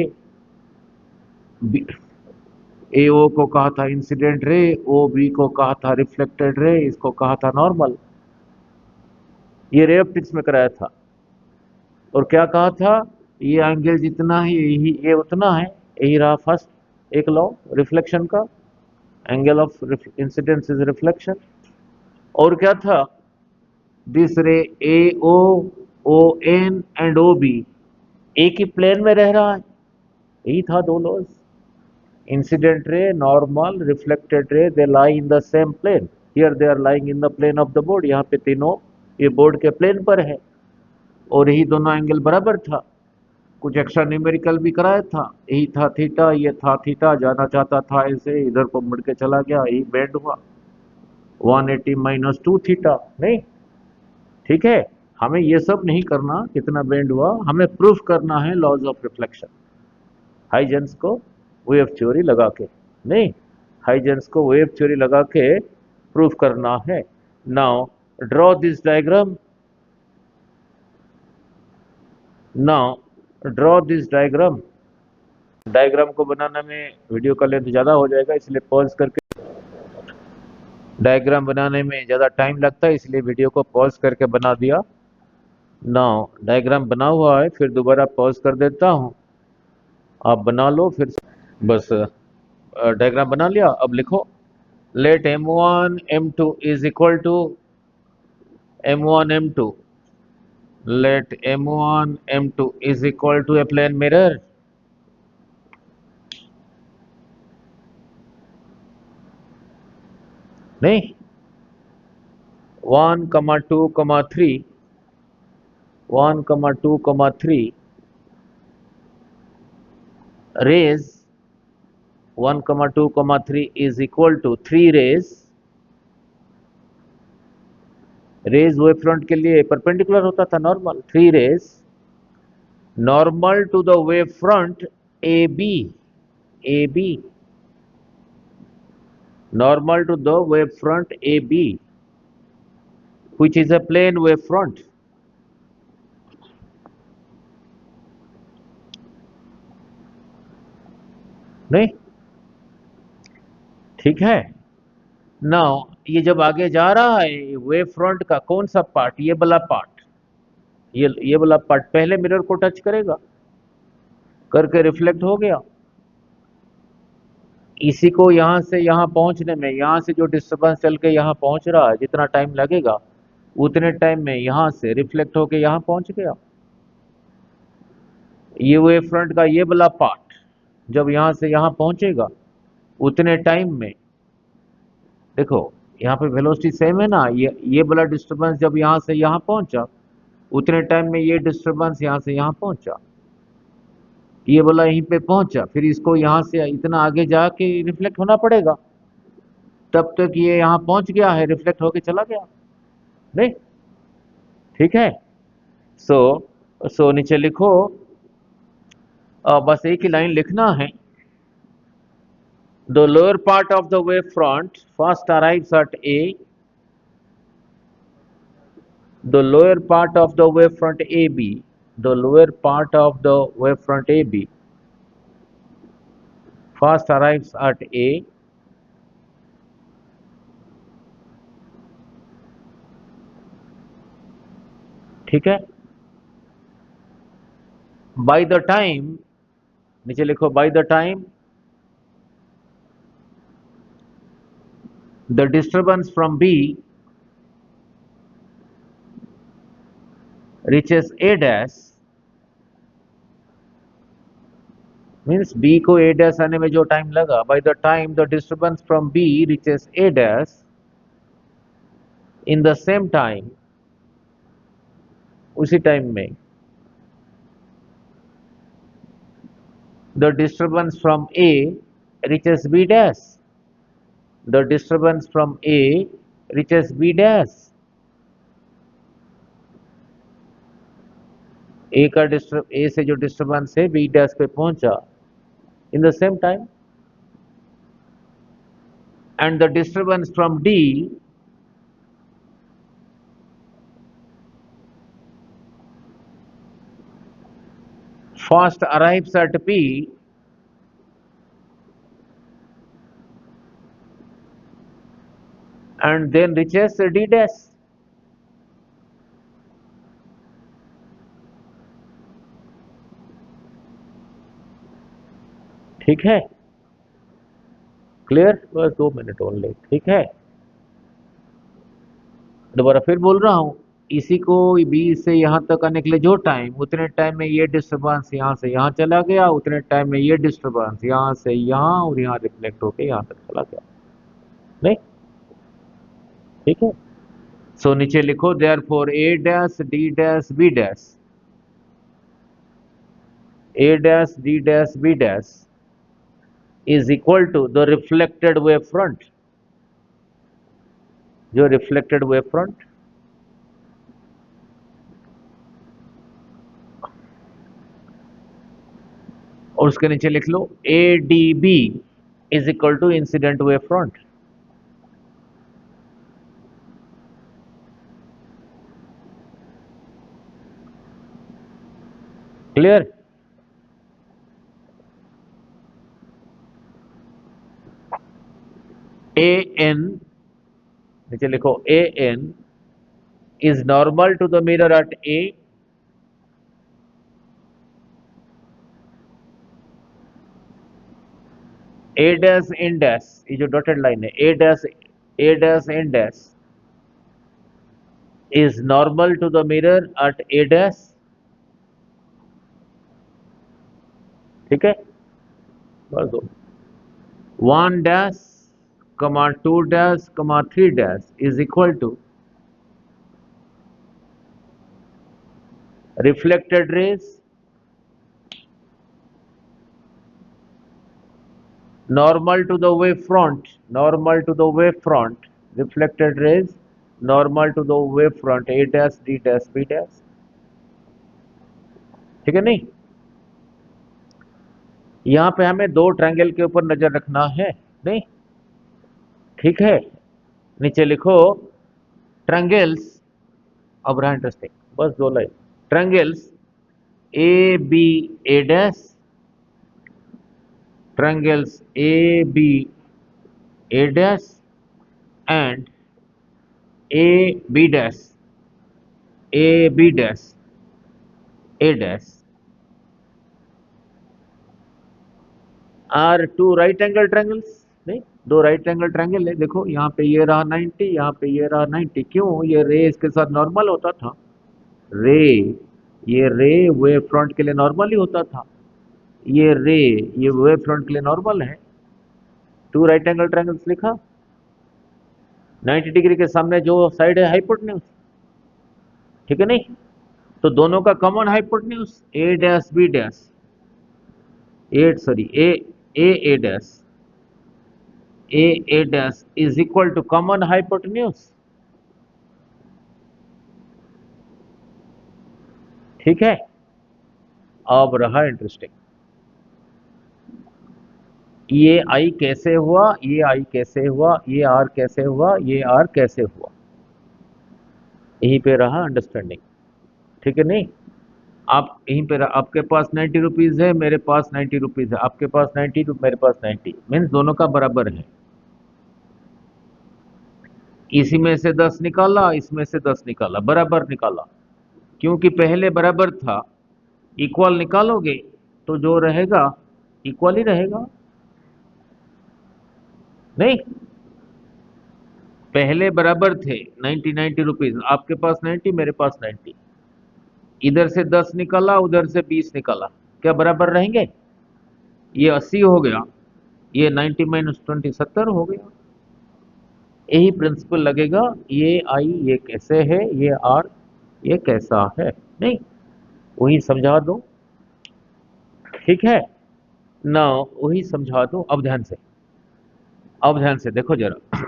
ए ओ को कहा था इंसिडेंट रे, ओ बी को कहा था रिफ्लेक्टेड रे, इसको कहा था नॉर्मल। ये रे ऑप्टिक्स में कराया था। और क्या कहा था, ये एंगल जितना है यही ये उतना है, यही रहा फर्स्ट एक लॉ रिफ्लेक्शन का, angle of incidence is reflection. और क्या था, this ray A O, O N and O B एक ही प्लेन में रह रहा है, यही था दो laws. Incident ray, normal, reflected ray, they lie in the same plane. Here they are lying in the plane of the board, यहाँ पे तीनों ये बोर्ड के प्लेन पर है, और यही दोनों एंगल बराबर था। कुछ एक्स्ट्रा न्यूमेरिकल भी कराया था, यही था थीटा, ये था थीटा, जाना चाहता था ऐसे, इधर को मुड़ के चला गया, यही बेंड हुआ 180 माइनस 2 थीटा, नहीं? ठीक है, हमें ये सब नहीं करना कितना बेंड हुआ, हमें प्रूफ करना है लॉज ऑफ रिफ्लेक्शन, हाइजेंस को वेव थ्योरी लगा के, नहीं हाइजेंस को वेव थ्योरी लगा के प्रूफ करना है। Now draw this diagram, now draw this diagram. Diagram को बनाने में वीडियो का लेंथ ज़्यादा हो जाएगा, इसलिए पॉज करके, डायग्राम बनाने में ज़्यादा टाइम लगता है इसलिए वीडियो को पॉज करके बना दिया। नाउ डायग्राम बना हुआ है, फिर दोबारा पॉज कर देता हूँ, आप बना लो फिर। बस डायग्राम बना लिया। अब लिखो let m1 m2 is equal to m1 m2, let m1 m2 is equal to a plane mirror। नहीं, 1, 2, 3, 1, 2, 3 rays, 1, 2, 3 is equal to 3 rays। Rays wave front के लिए परपेंडिकुलर होता था normal, 3 rays normal to the wave front A B, A B normal to the wave front AB, which is a plane wave front। नहीं, ठीक है। Now ये जब आगे जा रहा है वेव फ्रंट का कौन सा पार्ट, ये वाला पार्ट, ये वाला पार्ट पहले मिरर को टच करेगा, करके रिफ्लेक्ट हो गया। इसी को यहां से यहां पहुंचने में, यहां से जो डिस्टरबेंस चल के यहां पहुंच रहा है, जितना टाइम लगेगा उतने टाइम में यहां से रिफ्लेक्ट होके यहां पहुंच गया। ये वेव फ्रंट का ये वाला पार्ट जब यहां से यहां पहुंचेगा उतने टाइम में, देखो यहाँ पे वेलोसिटी सेम है ना, ये वाला डिस्टरबेंस जब यहां से यहां पहुंचा उतने टाइम में ये डिस्टरबेंस यहां से यहां पहुंचा, ये वाला यहीं पे पहुंचा, फिर इसको यहां से इतना आगे जाके रिफ्लेक्ट होना पड़ेगा, तब तक ये यहां पहुंच गया है, रिफ्लेक्ट होके चला गया। नहीं, ठीक है। सो सो नीचे लिखो, बस एक ही लाइन लिखना है। The lower part of the wave front first arrives eight A, the lower part of the wavefront AB, the lower part of the wavefront AB first arrives at A, ठीक है। by the time, नीचे लिखो by the time the disturbance from B reaches A dash, means B को A dash आने में जो time लगा, by the time the disturbance from B reaches A dash, in the same time, उसी time में the disturbance from A reaches B dash, the disturbance from A reaches B dash, A से जो disturbance है B dash पे पहुंचा in the same time, and the disturbance from D first arrives at P and then reaches D dash. ठीक है, clear? बस 2 minute only, ठीक है। दोबारा फिर बोल रहा हूं, इसी को बी से यहां तक आने के लिए जो टाइम, उतने टाइम में ये डिस्टर्बेंस यहां से यहां चला गया, उतने टाइम में ये डिस्टर्बेंस यहां से यहां और यहां रिफ्लेक्ट होके यहां तक चला गया। नहीं, ठीक है। सो नीचे लिखो therefore A dash D dash B dash, A dash D dash B dash is equal to the reflected wave front, जो reflected wave front, और उसके नीचे लिख लो ADB is equal to incident wave front। Clear? AN, नीचे लिखो AN is normal to the mirror at A, A dash N dash, ये जो dotted line है A dash N dash is normal to the mirror at A dash, ठीक है। बस दो, 1 dash, 2 dash, 3 dash is equal to reflected rays normal to the wave front, normal to the wave front, reflected rays normal to the wave front A dash D dash B dash, ठीक है। नहीं, यहां पे हमें दो triangle के ऊपर नजर रखना है। नहीं, ठीक है। नीचे लिखो ट्रायंगल्स, अब रहा इंटरेस्टिंग, बस 2 line. Triangles A B A dash, triangles AB A dash and AB dash AB dash A dash are two right angle triangles. नहीं, दो राइट एंगल ट्रायंगल है, देखो यहाँ पे ये रहा 90, यहाँ पे ये रहा 90। क्यों? ये रे इसके साथ नॉर्मल होता था। रे, ये रे वेव फ्रंट के लिए नॉर्मल ही होता था। ये रे, ये वेव फ्रंट के लिए नॉर्मल है। टू राइट एंगल ट्रायंगल्स लिखा, 90 डिग्री के सामने जो साइड है हाइपोटेन्यूज, ठीक है नहीं? तो दोनों का common hypotenuse A dash B dash, A sorry A A dash, A dash is equal to common hypotenuse. ठीक है, अब रहा इंटरेस्टिंग, ये आई कैसे हुआ, ये आई कैसे हुआ, ये आर कैसे हुआ, ये आर कैसे हुआ, यहीं पे रहा अंडरस्टैंडिंग। ठीक है नहीं? आप यहीं पे आपके पास 90 रुपीज है, मेरे पास 90 रुपीज है, आपके पास 90 मेरे पास 90, मीन्स दोनों का बराबर है। इसी में से 10 निकाला, इसमें से 10 निकाला, बराबर निकाला, क्योंकि पहले बराबर था। इक्वल निकालोगे तो जो रहेगा इक्वल ही रहेगा। नहीं, पहले बराबर थे 90 रुपीज, आपके पास 90 मेरे पास 90, इधर से 10 निकाला उधर से 20 निकाला, क्या बराबर रहेंगे? ये 80 हो गया, ये 90 माइनस 20 70 हो गया। यही प्रिंसिपल लगेगा, ये आई ये कैसे है, ये आर ये कैसा है। नहीं, वही समझा दो। ठीक है ना? वही समझा दो। अब ध्यान से, अब ध्यान से देखो जरा,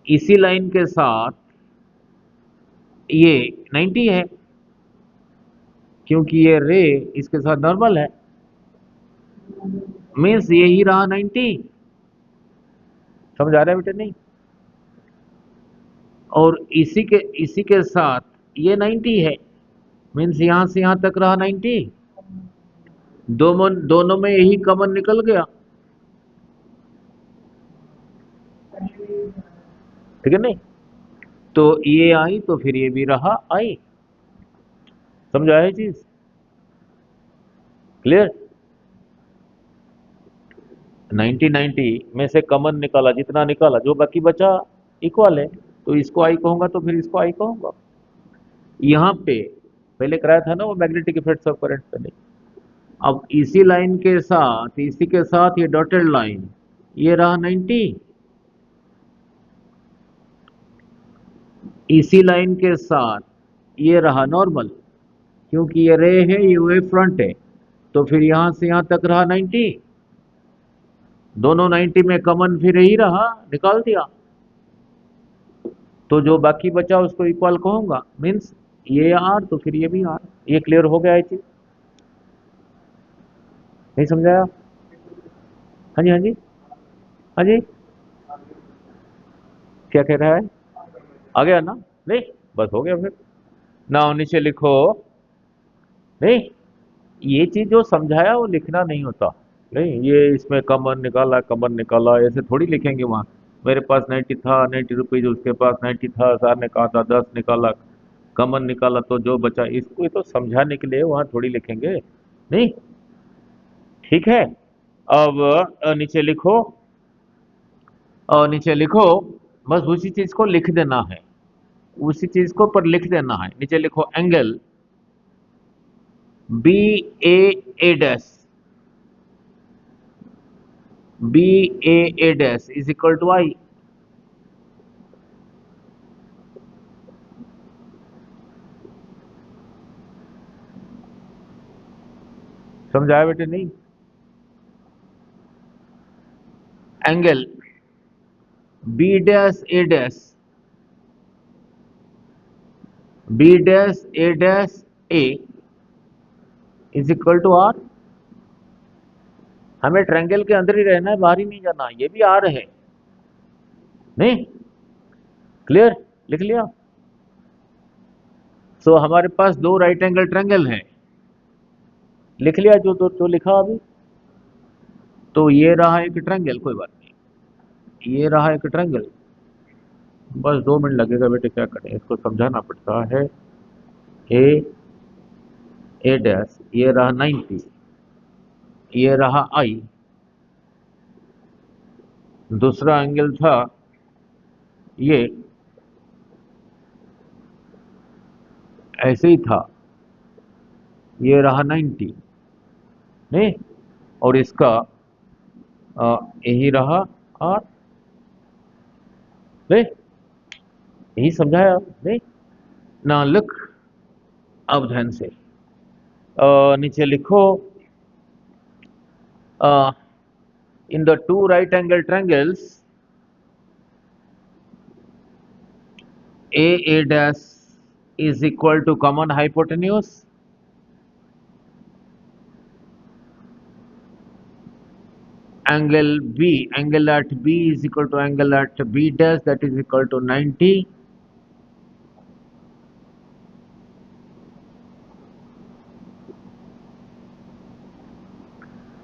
इसी लाइन के साथ ये 90 है, क्योंकि ये रे इसके साथ नॉर्मल है, मीन्स यही रहा 90। समझ आ रहा है बेटे? नहीं, और इसी के साथ ये 90 है, मीन्स यहां से यहां तक रहा 90। दोनों में यही कॉमन निकल गया। ठीक है नहीं? तो ये आई तो फिर ये भी रहा आई। समझ आया चीज? क्लियर? 90 90 में से कॉमन निकाला, जितना निकाला जो बाकी बचा इक्वल है, तो इसको आई कहूंगा तो फिर इसको आई कहूंगा। यहाँ पे पहले कराया था ना वो मैग्नेटिक इफेक्ट्स ऑफ करंट पे। नहीं, अब इसी लाइन के साथ, इसी के साथ ये डॉटेड लाइन, ये रहा 90, इसी लाइन के साथ ये रहा नॉर्मल, क्योंकि ये रे है ये वेव फ्रंट है, तो फिर यहां से यहां तक रहा 90। दोनों 90 में कॉमन फिर यही रहा, निकाल दिया, तो जो बाकी बचा उसको इक्वल कहूंगा, मीन्स ये आर तो फिर ये भी आर। ये क्लियर हो गया है चीज? नहीं समझाया? हाँ जी, हाँ जी, हाँ जी, क्या कह रहा है? आ गया ना? नहीं, बस हो गया फिर ना, नीचे लिखो। नहीं, ये चीज जो समझाया वो लिखना नहीं होता। नहीं, ये इसमें कमर निकाला कमर निकाला ऐसे थोड़ी लिखेंगे वहां। मेरे पास 90 था, 90 रुपीज, उसके पास 90 था, सर ने कहा था 10 निकाला, कमर निकाला तो जो बचा, इसको तो समझाने के लिए वहां थोड़ी लिखेंगे। नहीं, ठीक है? अब नीचे लिखो, और नीचे लिखो, बस उसी चीज को लिख देना है, उसी चीज को पर लिख देना है। नीचे लिखो angle B A dash, B A dash is equal to I. समझाया बेटे? नहीं, angle B dash A dash, B dash A is equal to R. हमें ट्रायंगल के अंदर ही रहना है, बाहर ही नहीं जाना। ये भी आर है। नहीं, क्लियर? लिख लिया? सो हमारे पास दो राइट एंगल ट्रायंगल है, लिख लिया जो लिखा अभी। तो ये रहा एक ट्रायंगल, कोई बात नहीं, ये रहा एक ट्रायंगल। बस 2 मिनट लगेगा बेटे, क्या करें, इसको समझाना पड़ता है। ए ए डैश, ये रहा 90, ये रहा आई। दूसरा एंगल था ये, ऐसे ही था, ये रहा 90 नहीं, और इसका यही रहा आर नहीं, यही समझाया नहीं ना। लिख अब ध्यान से, नीचे लिखो, in the two right angle triangles A dash is equal to common hypotenuse, angle at B is equal to angle at B dash, that is equal to 90.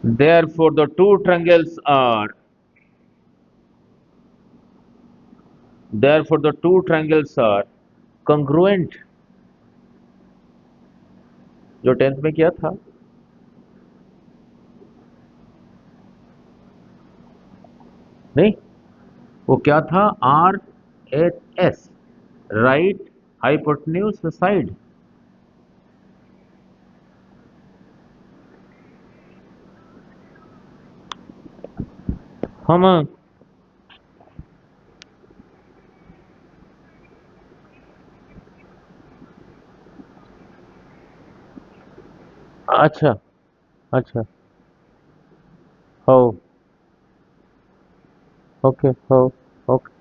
Therefore, the two triangles are congruent. जो 10th में किया था, नहीं, वो क्या था, R H S, right hypotenuse side. हम अच्छा अच्छा, हो, ओके, हो, ओके,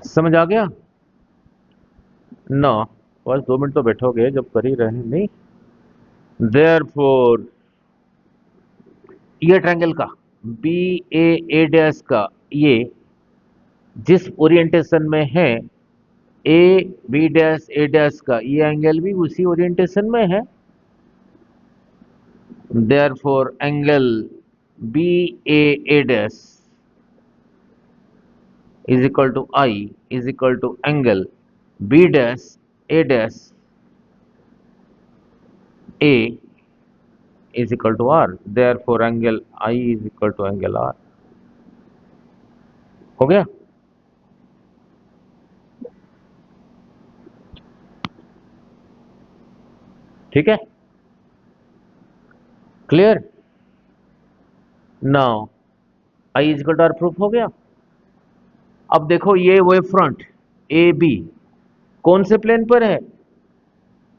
समझ आ गया ना। बस 2 मिनट तो बैठोगे जब कर ही रहे हैं, नहीं। Therefore, ये ट्रायंगल का बी ए डैश का, ये जिस ओरिएंटेशन में है, A B dash A dash का ये एंगल भी उसी ओरिएंटेशन में है। Therefore, angle B A dash is equal to I is equal to angle B dash A dash A is equal to R. Therefore, angle I is equal to angle R. हो गया? ठीक है, clear. Now I is equal to R proof हो गया। अब देखो, ये wave front A B कौन से प्लेन पर है?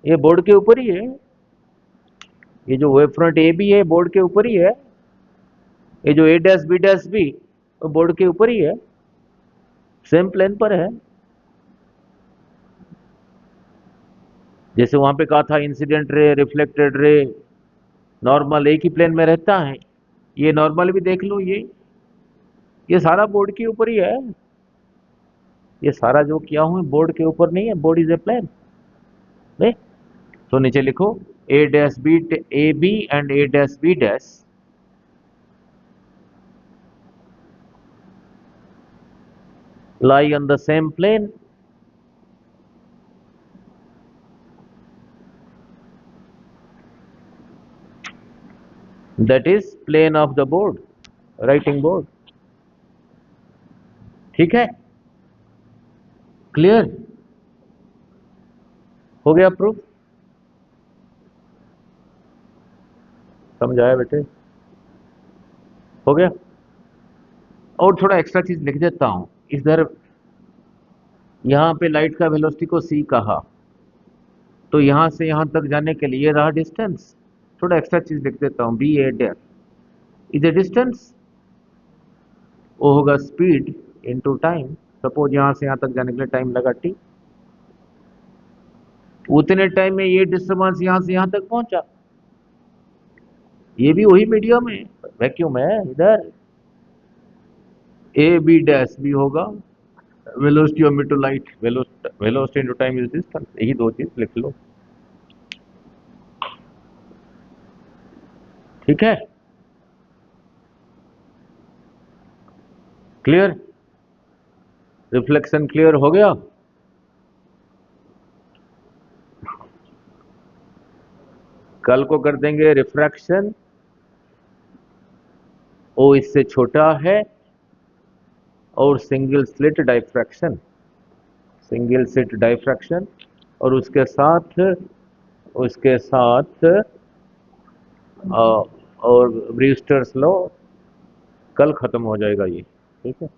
ये बोर्ड के ऊपर ही है। ये जो वेव फ्रंट ए बी है बोर्ड के ऊपर ही है। ये जो ए डैश बी वो बोर्ड के ऊपर ही है, सेम प्लेन पर है। जैसे वहां पे कहा था incident ray, reflected ray, normal एक ही प्लेन में रहता है। ये नॉर्मल भी देख लो, ये सारा बोर्ड के ऊपर ही है। ये सारा जो किया हूं बोर्ड के ऊपर नहीं है, बोर्ड इज ए प्लेन नहीं। तो नीचे लिखो, A dash B A B and A dash B dash lie on the same plane. That is plane of the board, writing board. ठीक है, क्लियर हो गया प्रूफ? समझ आया बेटे? हो गया। और थोड़ा एक्स्ट्रा चीज लिख देता हूं इधर। यहां पे लाइट का वेलोसिटी को c कहा, तो यहां से यहां तक जाने के लिए रहा डिस्टेंस। थोड़ा एक्स्ट्रा चीज लिख देता हूं, B A dash is a distance, वो होगा स्पीड इनटू टाइम। सपोज यहां से यहां तक जाने के लिए टाइम लगा t, उतने टाइम में ये डिस्टर्बेंस यहां से यहां तक पहुंचा। ये भी वही मीडियम है, वैक्यूम है इधर। ए बी डैश भी होगा velocity of meter light, velocity into time is distance. यही दो चीज लिख लो, ठीक है, क्लियर। रिफ्लेक्शन क्लियर हो गया? कल को कर देंगे रिफ्रैक्शन, ओ इससे छोटा है, और single slit diffraction, single slit diffraction, और उसके साथ और ब्रीस्टर्स लॉ, कल खत्म हो जाएगा ये। ठीक है।